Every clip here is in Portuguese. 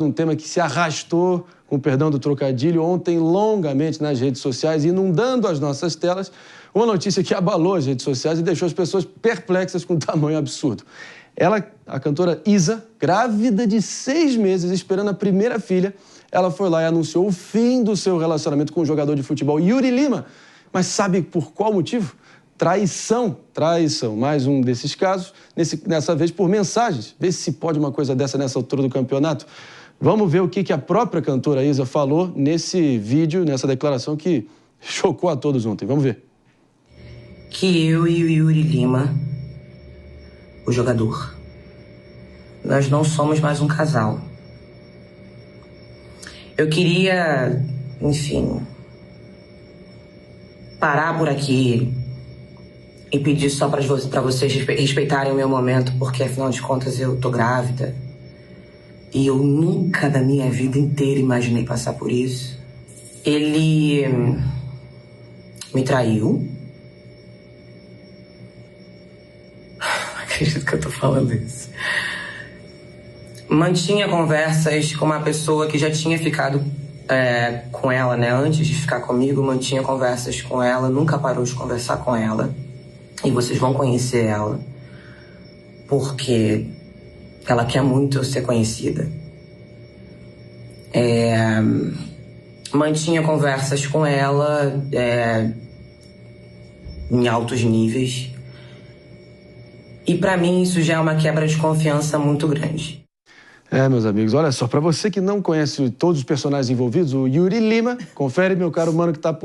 Um tema que se arrastou, com perdão do trocadilho, ontem longamente nas redes sociais, inundando as nossas telas, uma notícia que abalou as redes sociais e deixou as pessoas perplexas com o tamanho absurdo. Ela, a cantora Isa, grávida de 6 meses, esperando a primeira filha, ela foi lá e anunciou o fim do seu relacionamento com o jogador de futebol Yuri Lima. Mas sabe por qual motivo? Traição. Mais um desses casos, dessa vez por mensagens. Vê se pode uma coisa dessa nessa altura do campeonato. Vamos ver o que a própria cantora Isa falou nesse vídeo, nessa declaração que chocou a todos ontem. Vamos ver. Que eu e o Yuri Lima, o jogador, nós não somos mais um casal. Eu queria, enfim, parar por aqui e pedir só para vocês respeitarem o meu momento, porque afinal de contas eu tô grávida. E eu nunca na minha vida inteira imaginei passar por isso. Ele me traiu. Não acredito que eu tô falando isso. Mantinha conversas com uma pessoa que já tinha ficado com ela, né? Antes de ficar comigo, mantinha conversas com ela. Nunca parou de conversar com ela. E vocês vão conhecer ela. Porque ela quer muito ser conhecida. Mantinha conversas com ela em altos níveis. E pra mim isso já é uma quebra de confiança muito grande. Meus amigos, olha só, para você que não conhece todos os personagens envolvidos, o Yuri Lima, confere, meu caro mano, que está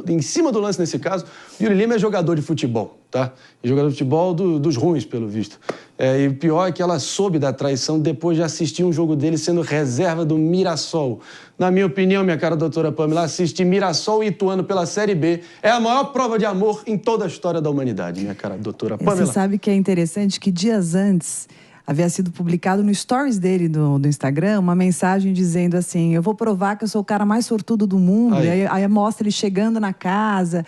em cima do lance nesse caso. O Yuri Lima é jogador de futebol, tá? E jogador de futebol dos ruins, pelo visto. E o pior é que ela soube da traição depois de assistir um jogo dele sendo reserva do Mirassol. Na minha opinião, minha cara doutora Pamela, assistir Mirassol e Ituano pela Série B é a maior prova de amor em toda a história da humanidade, minha cara doutora Pamela. Você sabe que é interessante que dias antes havia sido publicado no stories dele do Instagram uma mensagem dizendo assim: eu vou provar que eu sou o cara mais sortudo do mundo. E aí mostra ele chegando na casa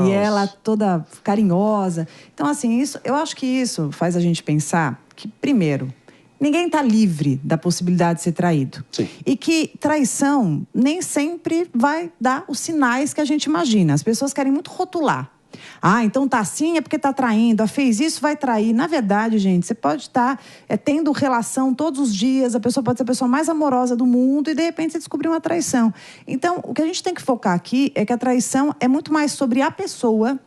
e ela toda carinhosa. Então, assim, eu acho que isso faz a gente pensar que, primeiro, ninguém está livre da possibilidade de ser traído. Sim. E que traição nem sempre vai dar os sinais que a gente imagina. As pessoas querem muito rotular. Então tá assim é porque tá traindo. Fez isso, vai trair. Na verdade, gente, você pode estar tendo relação todos os dias. A pessoa pode ser a pessoa mais amorosa do mundo e, de repente, você descobriu uma traição. Então, o que a gente tem que focar aqui é que a traição é muito mais sobre a pessoa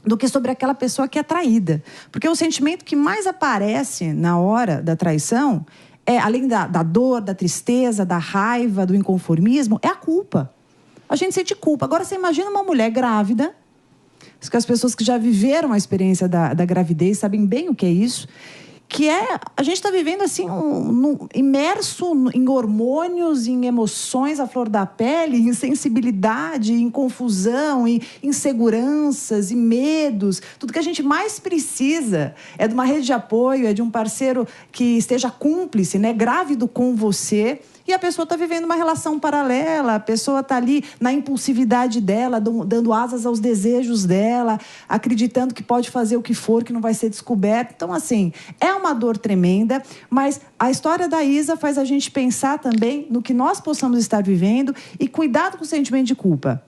do que sobre aquela pessoa que é traída. Porque o sentimento que mais aparece na hora da traição além da dor, da tristeza, da raiva, do inconformismo, é a culpa. A gente sente culpa. Agora, você imagina uma mulher grávida, que as pessoas que já viveram a experiência da gravidez sabem bem o que é isso, que a gente está vivendo assim, imerso em hormônios, em emoções à flor da pele, em sensibilidade, em confusão, em inseguranças, em medos. Tudo que a gente mais precisa é de uma rede de apoio, é de um parceiro que esteja cúmplice, né, grávido com você. E a pessoa está vivendo uma relação paralela, a pessoa está ali na impulsividade dela, dando asas aos desejos dela, acreditando que pode fazer o que for, que não vai ser descoberto. Então, assim, é uma dor tremenda, mas a história da Isa faz a gente pensar também no que nós possamos estar vivendo e cuidado com o sentimento de culpa.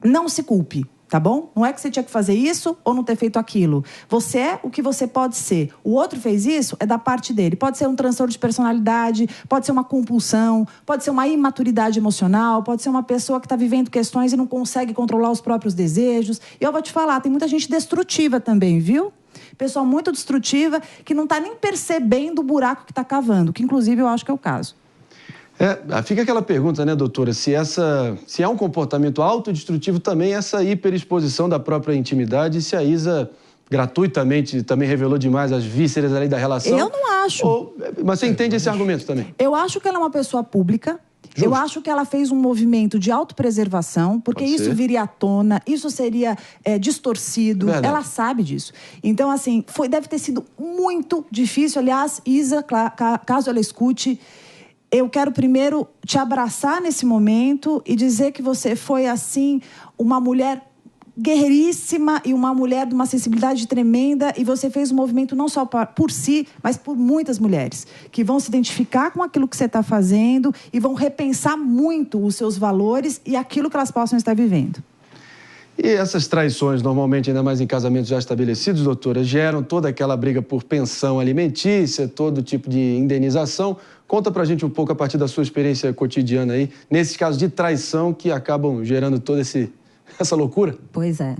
Não se culpe. Tá bom? Não é que você tinha que fazer isso ou não ter feito aquilo. Você é o que você pode ser. O outro fez isso, é da parte dele. Pode ser um transtorno de personalidade, pode ser uma compulsão, pode ser uma imaturidade emocional, pode ser uma pessoa que está vivendo questões e não consegue controlar os próprios desejos. E eu vou te falar, tem muita gente destrutiva também, viu? Pessoa muito destrutiva que não está nem percebendo o buraco que está cavando, que inclusive eu acho que é o caso. Fica aquela pergunta, né, doutora, se é um comportamento autodestrutivo também essa hiperexposição da própria intimidade, se a Isa gratuitamente também revelou demais as vísceras ali da relação. Eu não acho. Mas você entende esse argumento também? Eu acho que ela é uma pessoa pública. Justo. Eu acho que ela fez um movimento de autopreservação, porque isso viria à tona, isso seria distorcido. Verdade. Ela sabe disso. Então, assim, deve ter sido muito difícil. Aliás, Isa, caso ela escute, eu quero primeiro te abraçar nesse momento e dizer que você foi, assim, uma mulher guerreiríssima e uma mulher de uma sensibilidade tremenda, e você fez um movimento não só por si, mas por muitas mulheres que vão se identificar com aquilo que você está fazendo e vão repensar muito os seus valores e aquilo que elas possam estar vivendo. E essas traições, normalmente, ainda mais em casamentos já estabelecidos, doutora, geram toda aquela briga por pensão alimentícia, todo tipo de indenização. Conta pra gente um pouco a partir da sua experiência cotidiana aí, nesses casos de traição que acabam gerando toda essa loucura. Pois é.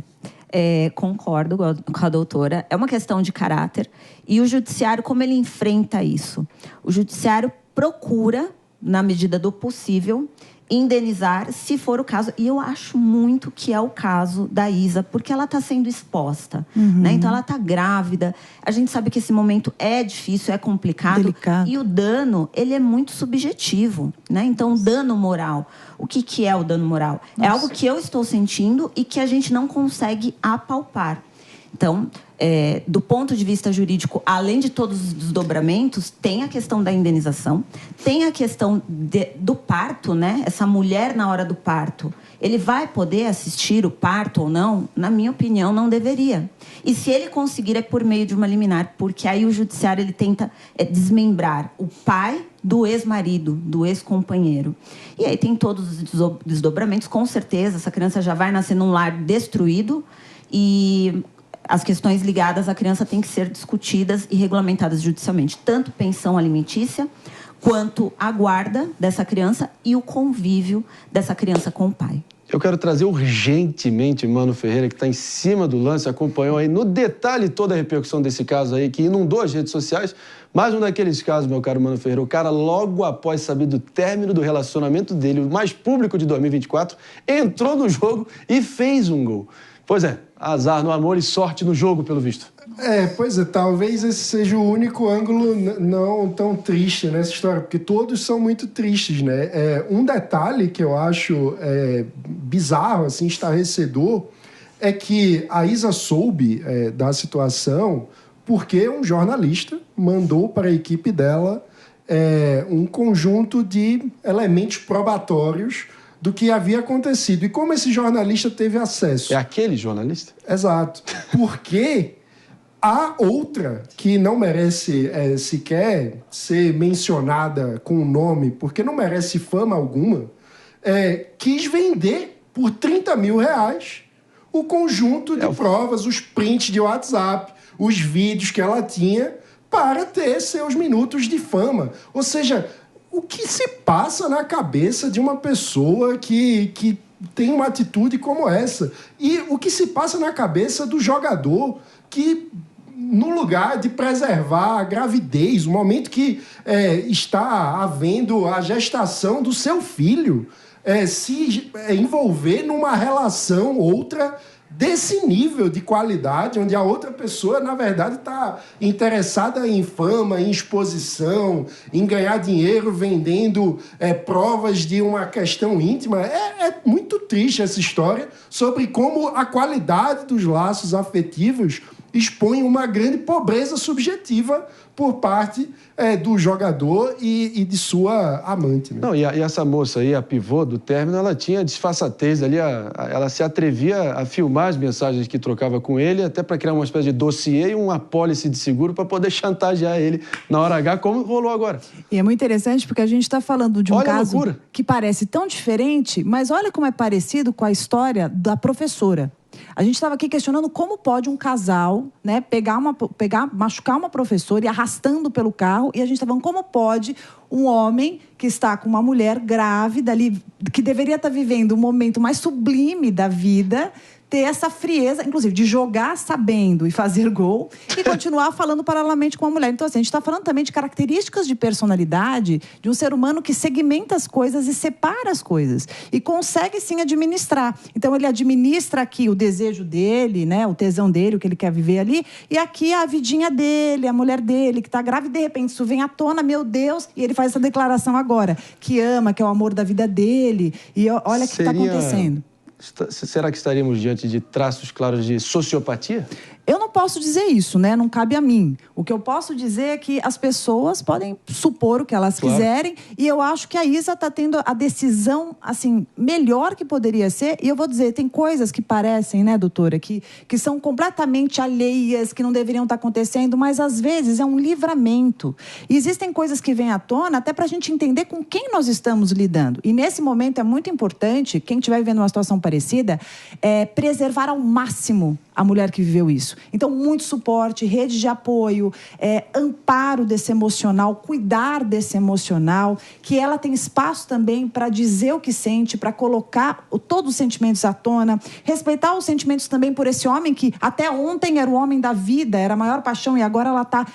Concordo com a doutora. É uma questão de caráter. E o judiciário, como ele enfrenta isso? O judiciário procura, na medida do possível, indenizar, se for o caso. E eu acho muito que é o caso da Isa, porque ela está sendo exposta. Né? Então, ela está grávida. A gente sabe que esse momento é difícil, é complicado. Delicado. E o dano, ele é muito subjetivo. Né? Então, o dano moral. O que é o dano moral? Nossa. É algo que eu estou sentindo e que a gente não consegue apalpar. Então, do ponto de vista jurídico, além de todos os desdobramentos, tem a questão da indenização, tem a questão do parto, né? Essa mulher, na hora do parto, ele vai poder assistir o parto ou não? Na minha opinião, não deveria. E se ele conseguir, é por meio de uma liminar, porque aí o judiciário ele tenta desmembrar o pai do ex-marido, do ex-companheiro. E aí tem todos os desdobramentos, com certeza, essa criança já vai nascer num lar destruído e as questões ligadas à criança têm que ser discutidas e regulamentadas judicialmente. Tanto pensão alimentícia, quanto a guarda dessa criança e o convívio dessa criança com o pai. Eu quero trazer urgentemente Mano Ferreira, que está em cima do lance, acompanhou aí no detalhe toda a repercussão desse caso aí, que inundou as redes sociais. Mais um daqueles casos, meu caro Mano Ferreira, o cara, logo após saber do término do relacionamento dele, o mais público de 2024, entrou no jogo e fez um gol. Pois é, azar no amor e sorte no jogo, pelo visto. Pois é, talvez esse seja o único ângulo não tão triste nessa história, porque todos são muito tristes, né? Um detalhe que eu acho bizarro, assim, estarrecedor, é que a Isa soube da situação porque um jornalista mandou para a equipe dela um conjunto de elementos probatórios do que havia acontecido. E como esse jornalista teve acesso? É aquele jornalista? Exato. Porque há outra que não merece sequer ser mencionada com o nome, porque não merece fama alguma, quis vender por R$30 mil o conjunto de provas, os prints de WhatsApp, os vídeos que ela tinha para ter seus minutos de fama. Ou seja, o que se passa na cabeça de uma pessoa que tem uma atitude como essa? E o que se passa na cabeça do jogador que, no lugar de preservar a gravidez, o momento que está havendo a gestação do seu filho, se envolver numa relação outra desse nível de qualidade, onde a outra pessoa, na verdade, está interessada em fama, em exposição, em ganhar dinheiro vendendo provas de uma questão íntima. É muito triste essa história sobre como a qualidade dos laços afetivos expõe uma grande pobreza subjetiva por parte do jogador e de sua amante. Né? Não, e essa moça aí, a pivô do término, ela tinha disfarçatez ali, ela se atrevia a filmar as mensagens que trocava com ele, até para criar uma espécie de dossiê e uma apólice de seguro para poder chantagear ele na hora H, como rolou agora. E é muito interessante porque a gente está falando de um caso que parece tão diferente, mas olha como é parecido com a história da professora. A gente estava aqui questionando como pode um casal, né, machucar uma professora e arrastando pelo carro, e a gente estava falando como pode um homem que está com uma mulher grávida ali, que deveria estar vivendo o momento mais sublime da vida, ter essa frieza, inclusive, de jogar sabendo e fazer gol e continuar falando paralelamente com a mulher. Então, assim, a gente está falando também de características de personalidade de um ser humano que segmenta as coisas e separa as coisas. E consegue, sim, administrar. Então, ele administra aqui o desejo dele, né, o tesão dele, o que ele quer viver ali, e aqui a vidinha dele, a mulher dele, que está grávida, e de repente isso vem à tona, meu Deus, e ele faz essa declaração agora, que ama, que é o amor da vida dele, e olha o que está acontecendo. Será que estaríamos diante de traços claros de sociopatia? Eu não posso dizer isso, né? Não cabe a mim. O que eu posso dizer é que as pessoas podem supor o que elas quiserem, e eu acho que a Isa está tendo a decisão, assim, melhor que poderia ser. E eu vou dizer, tem coisas que parecem, né, doutora, que são completamente alheias, que não deveriam estar acontecendo, mas às vezes é um livramento. E existem coisas que vêm à tona até para a gente entender com quem nós estamos lidando. E nesse momento é muito importante, quem estiver vivendo uma situação parecida, preservar ao máximo a mulher que viveu isso. Então, muito suporte, rede de apoio, amparo desse emocional, cuidar desse emocional, que ela tem espaço também para dizer o que sente, para colocar todos os sentimentos à tona, respeitar os sentimentos também por esse homem que até ontem era o homem da vida, era a maior paixão, e agora ela está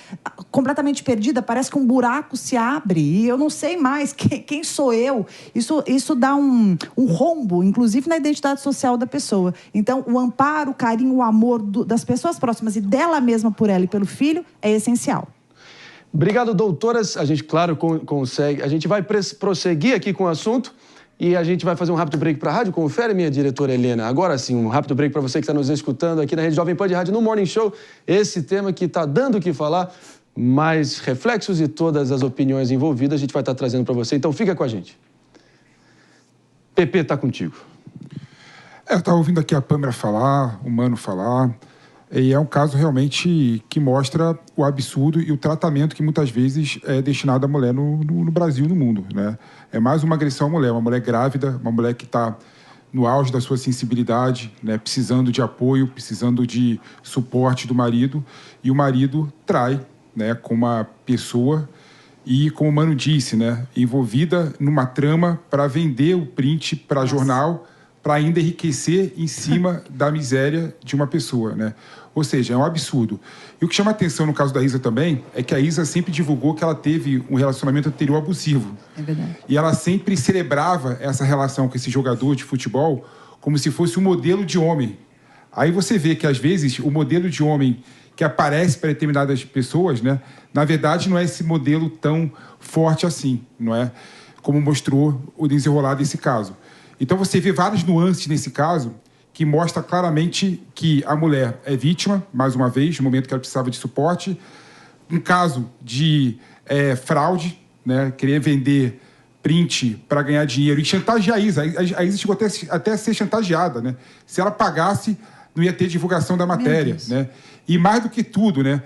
completamente perdida, parece que um buraco se abre, e eu não sei mais quem sou eu. Isso dá um rombo, inclusive na identidade social da pessoa. Então, o amparo, o carinho, o amor das pessoas próximas e dela mesma por ela e pelo filho é essencial. Obrigado, doutoras. A gente, claro, consegue. A gente vai prosseguir aqui com o assunto e a gente vai fazer um rápido break para a rádio. Confere, minha diretora Helena. Agora sim, um rápido break para você que está nos escutando aqui na Rede Jovem Pan de Rádio no Morning Show. Esse tema que está dando o que falar, mais reflexos e todas as opiniões envolvidas a gente vai estar trazendo para você. Então fica com a gente. Pepe, está contigo. Eu estava ouvindo aqui a Pâmela falar, o Mano falar, e é um caso realmente que mostra o absurdo e o tratamento que muitas vezes é destinado à mulher no Brasil e no mundo, né? É mais uma agressão à mulher, uma mulher grávida, uma mulher que está no auge da sua sensibilidade, né? Precisando de apoio, precisando de suporte do marido, e o marido trai, né, com uma pessoa e, como o Mano disse, né, envolvida numa trama para vender o print para jornal, para ainda enriquecer em cima da miséria de uma pessoa, né? Ou seja, é um absurdo. E o que chama atenção no caso da Isa também é que a Isa sempre divulgou que ela teve um relacionamento anterior abusivo. É verdade. E ela sempre celebrava essa relação com esse jogador de futebol como se fosse um modelo de homem. Aí você vê que, às vezes, o modelo de homem que aparece para determinadas pessoas, né, na verdade, não é esse modelo tão forte assim, não é? Como mostrou o desenrolar desse caso. Então, você vê várias nuances nesse caso que mostra claramente que a mulher é vítima, mais uma vez, no momento que ela precisava de suporte. Um caso de fraude, né? Querer vender print para ganhar dinheiro e chantagear a Isa. A Isa chegou até a ser chantageada, né? Se ela pagasse, não ia ter divulgação da matéria, né? E mais do que tudo, né?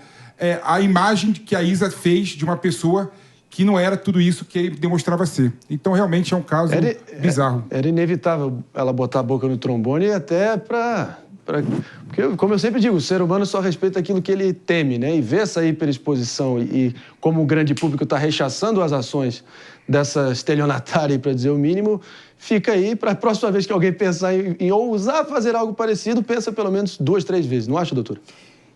A imagem que a Isa fez de uma pessoa que não era tudo isso que ele demonstrava ser. Então, realmente, é um caso bizarro. Era inevitável ela botar a boca no trombone e até porque, como eu sempre digo, o ser humano só respeita aquilo que ele teme, né? E ver essa hiperexposição e como o grande público está rechaçando as ações dessa estelionatária, para dizer o mínimo, fica aí para a próxima vez que alguém pensar em ousar fazer algo parecido, pensa pelo menos 2, 3 vezes. Não acha, doutor?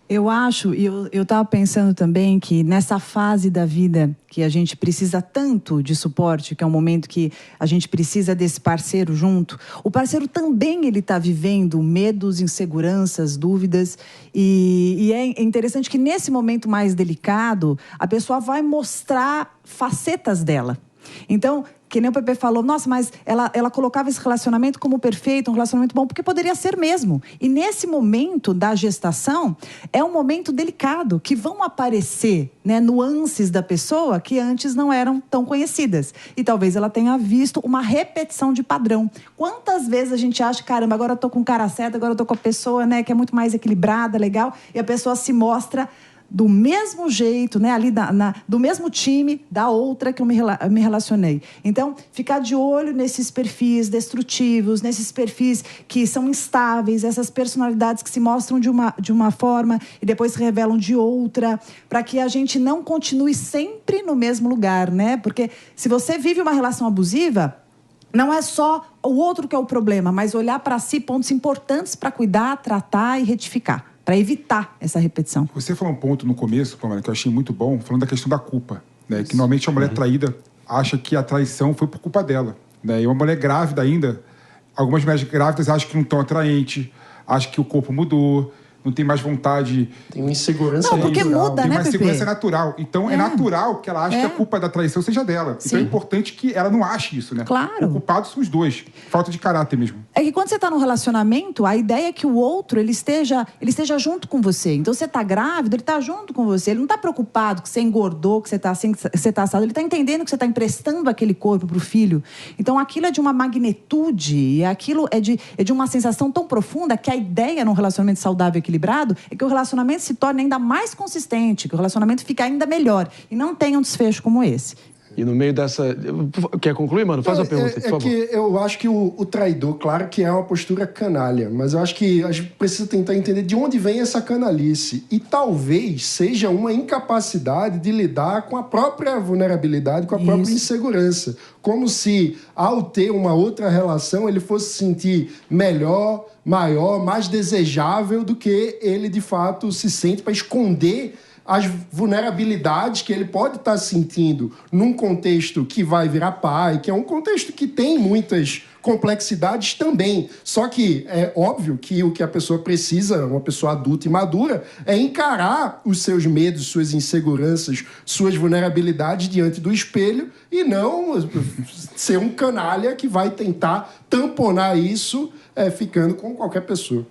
Eu acho, e eu estava pensando também que nessa fase da vida que a gente precisa tanto de suporte, que é um momento que a gente precisa desse parceiro junto, o parceiro também ele está vivendo medos, inseguranças, dúvidas, e é interessante que nesse momento mais delicado, a pessoa vai mostrar facetas dela. Então, que nem o Pepe falou, nossa, mas ela colocava esse relacionamento como perfeito, um relacionamento bom, porque poderia ser mesmo. E nesse momento da gestação, é um momento delicado, que vão aparecer, né, nuances da pessoa que antes não eram tão conhecidas. E talvez ela tenha visto uma repetição de padrão. Quantas vezes a gente acha, caramba, agora eu tô com o cara certo, agora eu tô com a pessoa, né, que é muito mais equilibrada, legal, e a pessoa se mostra do mesmo jeito, né, ali do mesmo time da outra que eu me relacionei. Então, ficar de olho nesses perfis destrutivos, nesses perfis que são instáveis, essas personalidades que se mostram de uma forma e depois se revelam de outra, para que a gente não continue sempre no mesmo lugar, né? Porque se você vive uma relação abusiva, não é só o outro que é o problema, mas olhar para si pontos importantes para cuidar, tratar e retificar, para evitar essa repetição. Você falou um ponto no começo, Pamela, que eu achei muito bom, falando da questão da culpa, né? Que normalmente a mulher traída acha que a traição foi por culpa dela, né? E uma mulher grávida ainda, algumas mulheres grávidas acham que não estão atraentes, acham que o corpo mudou, não tem mais vontade. Tem uma insegurança Não, porque natural. muda, Tem né, uma Pepe? insegurança natural. Então, é natural que ela ache É. que a culpa da traição seja dela. Então, é Sim. importante que ela não ache isso, né? Claro. O culpado são os dois. Falta de caráter mesmo. É que quando você está num relacionamento, a ideia é que o outro ele esteja junto com você. Então você está grávido, ele está junto com você. Ele não está preocupado que você engordou, que você está assim, que você está assado. Ele está entendendo que você está emprestando aquele corpo para o filho. Então aquilo é de uma magnitude e aquilo é de uma sensação tão profunda que a ideia num relacionamento saudável e equilibrado é que o relacionamento se torne ainda mais consistente, que o relacionamento fique ainda melhor e não tenha um desfecho como esse. E no meio dessa... Quer concluir, mano? Faz a pergunta, por favor. Que eu acho que o traidor, claro que é uma postura canalha, mas eu acho que a gente precisa tentar entender de onde vem essa canalice. E talvez seja uma incapacidade de lidar com a própria vulnerabilidade, com a própria insegurança. Como se, ao ter uma outra relação, ele fosse se sentir melhor, maior, mais desejável do que ele, de fato, se sente para esconder as vulnerabilidades que ele pode estar sentindo num contexto que vai virar pai, que é um contexto que tem muitas complexidades também. Só que é óbvio que o que a pessoa precisa, uma pessoa adulta e madura, é encarar os seus medos, suas inseguranças, suas vulnerabilidades diante do espelho e não ser um canalha que vai tentar tamponar isso ficando com qualquer pessoa.